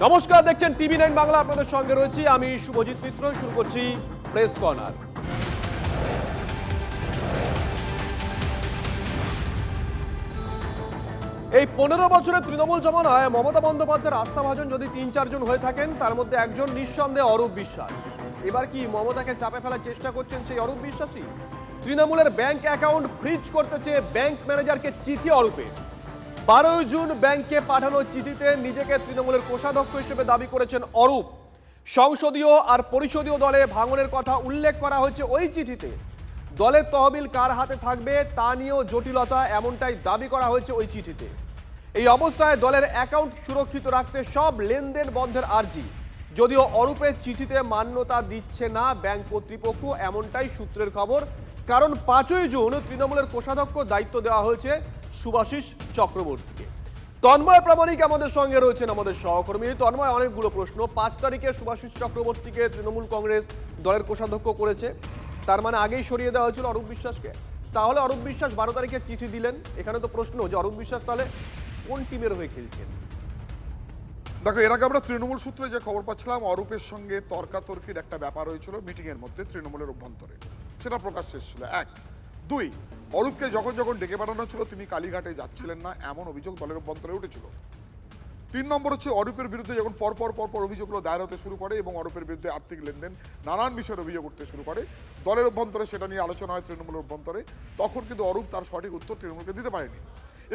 নমস্কার, দেখছেন টিভি9 বাংলা। আপনাদের সঙ্গে রয়েছি আমি শুভজিৎ মিত্র। শুরু করছি প্রেস কর্নার। এই 15 বছরের তৃণমূল জমানায় মমতা বন্দ্যোপাধ্যায়ের আস্থাভাজন যদি 3-4 জন হয়ে থাকেন, তার মধ্যে একজন নিঃসন্দেহে অরূপ বিশ্বাস। এবার কি মমতাকে চাপে ফেলার চেষ্টা করছেন সেই অরূপ বিশ্বাসই? তৃণমূলের ব্যাংক অ্যাকাউন্ট ফ্রিজ করতে চেয়ে ব্যাংক ম্যানেজারকে চিঠি অরূপের। 12 জুন ব্যাংকে পাঠানো চিঠিতে নিজেকে তৃণমূলের কোষাধ্যক্ষ হিসেবে দাবি করেছেন অরূপ। সংসদীয় আর পরিষদীয় দলে ভাঙনের কথা উল্লেখ করা হয়েছে ওই চিঠিতে। দলের তহবিল কার হাতে থাকবে তা নিয়েও জটিলতা, এমনটাই দাবি করা হয়েছে ওই চিঠিতে। এই অবস্থায় দলের অ্যাকাউন্ট সুরক্ষিত রাখতে সব লেনদেন বন্ধের আর্জি, যদিও অরূপের চিঠিতে মান্যতা দিচ্ছে না ব্যাংক কর্তৃপক্ষ, এমনটাই সূত্রের খবর। কারণ 5ই জুন তৃণমূলের কোষাধ্যক্ষ দায়িত্ব দেওয়া হয়েছে সুভাষিস চক্রবর্তীকে। তন্ময় প্রামাণিক আমাদের সঙ্গে রয়েছেন, আমাদের সহকর্মী। তন্ময়, অনেকগুলো প্রশ্ন। 5 তারিখে সুভাষিস চক্রবর্তীকে তৃণমূল কংগ্রেস দলের কোষাধ্যক্ষ করেছে, তার মানে আগেই সরিয়ে দেওয়া হয়েছিল অরূপ বিশ্বাসকে। তাহলে অরূপ বিশ্বাস 12 তারিখে চিঠি দিলেন, এখানে তো প্রশ্ন যে অরূপ বিশ্বাস তাহলে কোন টিমের হয়ে খেলছেন? দেখো, এর আগে আমরা তৃণমূল সূত্রে যে খবর পাচ্ছিলাম, অরূপের সঙ্গে তর্কাতর্কির একটা ব্যাপার হয়েছিল মিটিং এর মধ্যে তৃণমূলের অভ্যন্তরে, সেটা প্রকাশ্যে এসেছিল। 1, 2, অরূপকে যখন যখন ডেকে পাঠানো ছিল তিনি কালীঘাটে যাচ্ছিলেন না, এমন অভিযোগ দলের অভ্যন্তরে উঠেছিল। 3 নম্বর হচ্ছে অরূপের বিরুদ্ধে যখন পরপর অভিযোগগুলো দায়ের হতে শুরু করে এবং অরূপের বিরুদ্ধে আর্থিক লেনদেন নানান বিষয়ের অভিযোগ উঠতে শুরু করে, দলের অভ্যন্তরে সেটা নিয়ে আলোচনা হয় তৃণমূলের অভ্যন্তরে। তখন কিন্তু অরূপ তার সঠিক উত্তর তৃণমূলকে দিতে পারেনি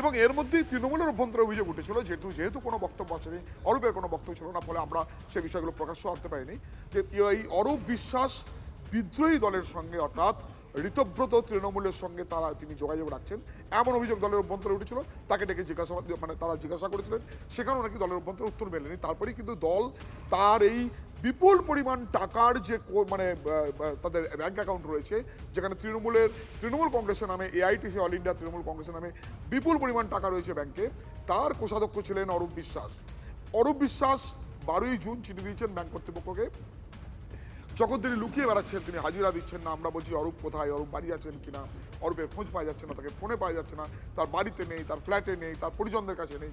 এবং এর মধ্যেই তৃণমূলের অভ্যন্তরে অভিযোগ উঠেছিল, যেহেতু কোনো বক্তব্য আসেনি, অরূপের কোনো বক্তব্য ছিল না, ফলে আমরা সে বিষয়গুলো প্রকাশ্য আনতে পারিনি। যে এই অরূপ বিশ্বাস বিদ্রোহী দলের সঙ্গে, অর্থাৎ ঋতব্রত তৃণমূলের সঙ্গে তিনি যোগাযোগ রাখছেন, এমন অভিযোগ দলের অভ্যন্তরে উঠেছিল। তাকে ডেকে তারা জিজ্ঞাসা করেছিলেন, সেখানেও নাকি দলের অভ্যন্তরে উত্তর মেলেনি। তারপরেই কিন্তু দল তার এই বিপুল পরিমাণ টাকার যে তাদের ব্যাংক অ্যাকাউন্ট রয়েছে, যেখানে তৃণমূল কংগ্রেসের নামে, এআইটিসি অল ইন্ডিয়া তৃণমূল কংগ্রেসের নামে বিপুল পরিমাণ টাকা রয়েছে ব্যাংকে, তার কোষাধ্যক্ষ ছিলেন অরূপ বিশ্বাস। অরূপ বিশ্বাস 12ই জুন চিঠি দিয়েছেন ব্যাংক কর্তৃপক্ষকে। যখন তিনি লুকিয়ে বেড়াচ্ছেন, তিনি হাজিরা দিচ্ছেন না, আমরা বলছি অরূপ কোথায়, অরূপ বাড়ি আছেন কিনা, অরূপের খোঁজ পাওয়া যাচ্ছে না, তাকে ফোনে পাওয়া যাচ্ছে না, তার বাড়িতে নেই, তার ফ্ল্যাটে নেই, তার পরিজনদের কাছে নেই।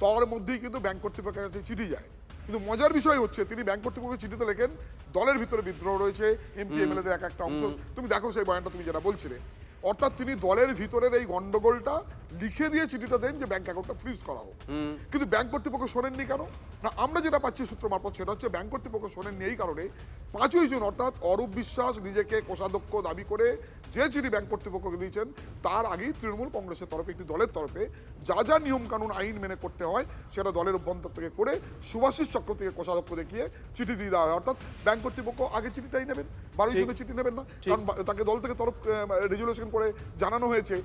তার মধ্যেই কিন্তু ব্যাংক কর্তৃপক্ষের কাছে চিঠি যায়। কিন্তু মজার বিষয় হচ্ছে, তিনি ব্যাংক কর্তৃপক্ষের চিঠিতে লেখেন দলের ভিতরে বিদ্রোহ রয়েছে, এমপি এমএলএদের একটা অংশ, তুমি দেখো সেই বয়ানটা তুমি যেটা বলছিলে, অর্থাৎ তিনি দলের ভিতরের এই গন্ডগোলটা লিখে দিয়ে চিঠিটা দেন যে ব্যাংক অ্যাকাউন্টটা ফ্রিজ করা হোক। কিন্তু ব্যাংক কর্তৃপক্ষ শোনেননি কেন? না, আমরা যেটা পাচ্ছি সূত্র মারফত, সেটা হচ্ছে ব্যাংক কর্তৃপক্ষ শোনেননি এই কারণে, 5ই জুন অর্থাৎ অরূপ বিশ্বাস নিজেকে কোষাধ্যক্ষ দাবি করে যে চিঠি ব্যাংক কর্তৃপক্ষকে দিয়েছেন, তার আগেই তৃণমূল কংগ্রেসের তরফে, একটি দলের তরফে যা নিয়মকানুন আইন মেনে করতে হয় সেটা দলের অভ্যন্তর থেকে করে সুভাষিস চক্রবর্তীকে কোষাধ্যক্ষ দেখিয়ে চিঠি দিয়ে দেওয়া হয়। অর্থাৎ ব্যাংক কর্তৃপক্ষ আগে চিঠিটাই নেবেন, 12ই জুনে চিঠি নেবেন না, কারণ তাকে দল থেকে রেজুলেশন করে জানানো হয়েছে,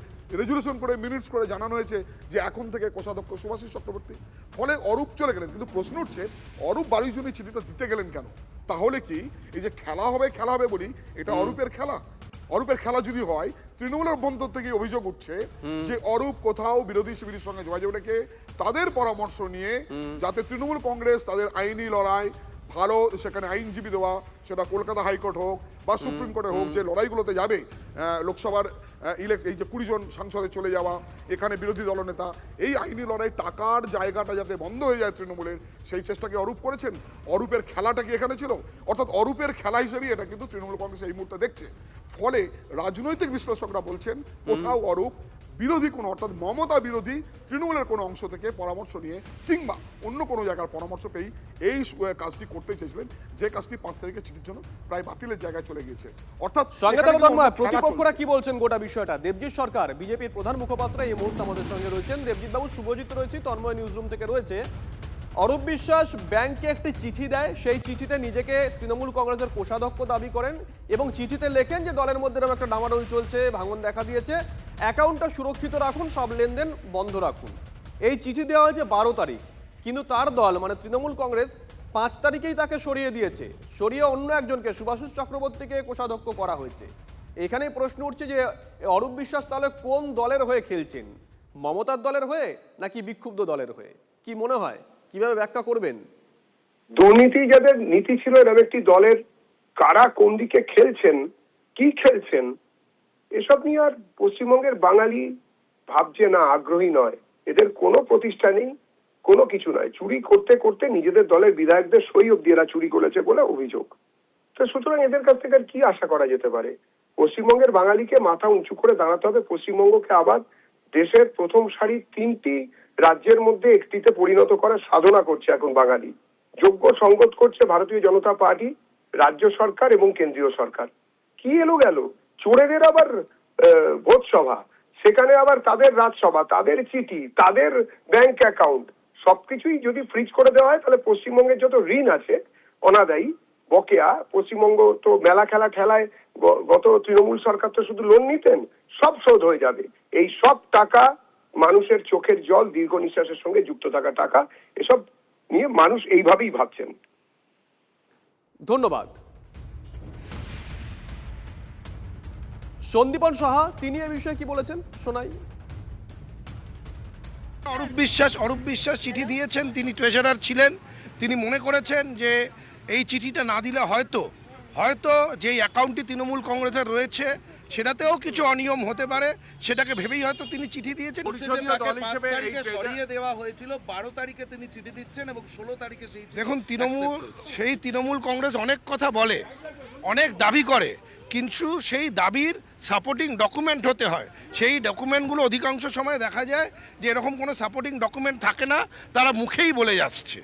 মিনিটস করে জানানো হয়েছে যে এখন থেকে কোষাধ্যক্ষ সুভাষিস চক্রবর্তী। ফলে অরূপ চলে গেলেন। কিন্তু প্রশ্ন উঠছে, অরূপ 12ই জুনে চিঠিটা দিতে গেলেন কেন? তাহলে কি এই যে খেলা হবে বলি, এটা অরূপের খেলা? অরূপের খেলা যদি হয়, তৃণমূলের অভ্যন্তর থেকে অভিযোগ উঠছে যে অরূপ কোথাও বিরোধী শিবিরের সঙ্গে যোগাযোগ রেখে তাদের পরামর্শ নিয়ে, যাতে তৃণমূল কংগ্রেস তাদের আইনি লড়াই ভালো, সেখানে আইনজীবী দেওয়া, সেটা কলকাতা হাইকোর্ট হোক বা সুপ্রিম কোর্টে হোক, যে লড়াইগুলোতে যাবে, লোকসভার এই যে 20 জন সাংসদে চলে যাওয়া, এখানে বিরোধী দলনেতা, এই আইনি লড়াই টাকার জায়গাটা যাতে বন্ধ হয়ে যায় তৃণমূলের, সেই চেষ্টাকে অরূপ করেছেন। অরূপের খেলাটা কি এখানে ছিল? অর্থাৎ অরূপের খেলা হিসেবেই এটা কিন্তু তৃণমূল কংগ্রেস এই মুহূর্তে দেখছে। ফলে রাজনৈতিক বিশ্লেষকরা বলছেন, কোথাও অরূপ বিরোধী কোনো, অর্থাৎ মমতা বিরোধী তৃণমূলের কোনো অংশ থেকে পরামর্শ নিয়ে কিংবা অন্য কোনো জায়গার পরামর্শ পেয়েই এই কাজটি করতে চেয়েছিলেন, যে কাজটি 5 তারিখের চিঠির জন্য প্রায় বাতিলের জায়গায় চলে গিয়েছে। অর্থাৎ প্রতিপক্ষরা কি বলছেন গোটা বিষয়টা? দেবজিৎ সরকার, বিজেপির প্রধান মুখপাত্র, এই মুহূর্তে আমাদের সঙ্গে রয়েছেন। দেবজিৎ বাবু, শুভজিৎ রয়েছে, তন্ময় নিউজ রুম থেকে রয়েছে। অরূপ বিশ্বাস ব্যাংকে একটি চিঠি দেয়, সেই চিঠিতে নিজেকে তৃণমূল কংগ্রেসের কোষাধ্যক্ষ দাবি করেন এবং চিঠিতে লেখেন যে দলের মধ্যে এরকম একটা ডামাডোল চলছে, ভাঙন দেখা দিয়েছে, অ্যাকাউন্টটা সুরক্ষিত রাখুন, সব লেনদেন বন্ধ রাখুন। এই চিঠি দেওয়া হয়েছে 12 তারিখ, কিন্তু তার দল মানে তৃণমূল কংগ্রেস 5 তারিখেই তাকে সরিয়ে দিয়েছে, সরিয়ে অন্য একজনকে, সুভাষিস চক্রবর্তীকে কোষাধ্যক্ষ করা হয়েছে। এখানেই প্রশ্ন উঠছে যে অরূপ বিশ্বাস তাহলে কোন দলের হয়ে খেলছেন? মমতার দলের হয়ে নাকি বিক্ষুব্ধ দলের হয়ে? কি মনে হয়, কিভাবে ব্যাখ্যা করবেন? দুর্নীতি যাদের নীতি ছিল, এরকম একটি দলের কারা কোন দিকে খেলছেন, কি খেলছেন, এসব নিয়ে আর পশ্চিমবঙ্গের বাঙালি ভাবছে না, আগ্রহী নয়। এদের কোনো প্রতিষ্ঠা নেই, কোনো কিছু নয়। চুরি করতে করতে নিজেদের দলের বিধায়কদের সই অব্দি এরা চুরি করেছে বলে অভিযোগ। তো সুতরাং এদের কাছ থেকে আর কি আশা করা যেতে পারে? পশ্চিমবঙ্গের বাঙালিকে মাথা উঁচু করে দাঁড়াতে হবে। পশ্চিমবঙ্গকে আবার দেশের প্রথম সারির 3টি রাজ্যের মধ্যে একটিতে পরিণত করার সাধনা করছে এখন বাঙালি। যোগ্য সঙ্গত করছে ভারতীয় জনতা পার্টি, রাজ্য সরকার এবং কেন্দ্রীয় সরকার। কি এলো গেল? চোরেদের আবার ভোট সভা, সেখানে আবার তাদের রাজসভা, তাদের চিঠি, তাদের ব্যাংক অ্যাকাউন্ট সবকিছুই যদি ফ্রিজ করে দেওয়া হয়, তাহলে পশ্চিমবঙ্গের যত ঋণ আছে অনাদায়ী বকেয়া, পশ্চিমবঙ্গ তো মেলা খেলা ঠেলায় গত তৃণমূল সরকার তো শুধু লোন নিতেন, সব শোধ হয়ে যাবে। এই সব টাকা মানুষের চোখের জল, দীর্ঘ নিঃশ্বাসের সঙ্গে যুক্ত থাকা টাকা, এসব নিয়ে মানুষ এইভাবেই ভাবছেন। ধন্যবাদ। সন্দীপন সাহা তিনি এ বিষয়ে কি বলেছেন শোনাই। অরূপ বিশ্বাস চিঠি দিয়েছেন, তিনি ট্রেজারার ছিলেন। তিনি মনে করেছেন যে এই চিঠিটা না দিলে হয়তো যেই অ্যাকাউন্টটি তৃণমূল কংগ্রেসের রয়েছে সেটাতেও কিছু অনিয়ম হতে পারে, সেটাকে ভেবেই হয়তো তিনি চিঠি দিয়েছেন। সরিয়ে দেওয়া হয়েছিল, 12 তারিখে তিনি চিঠি দিচ্ছেন এবং 16 তারিখে সেই দেখুন, তৃণমূল কংগ্রেস অনেক কথা বলে, অনেক দাবি করে, কিন্তু সেই দাবির সাপোর্টিং ডকুমেন্ট হতে হয়। সেই ডকুমেন্টগুলো অধিকাংশ সময় দেখা যায় যে এরকম কোনো সাপোর্টিং ডকুমেন্ট থাকে না, তারা মুখেই বলে যাচ্ছে।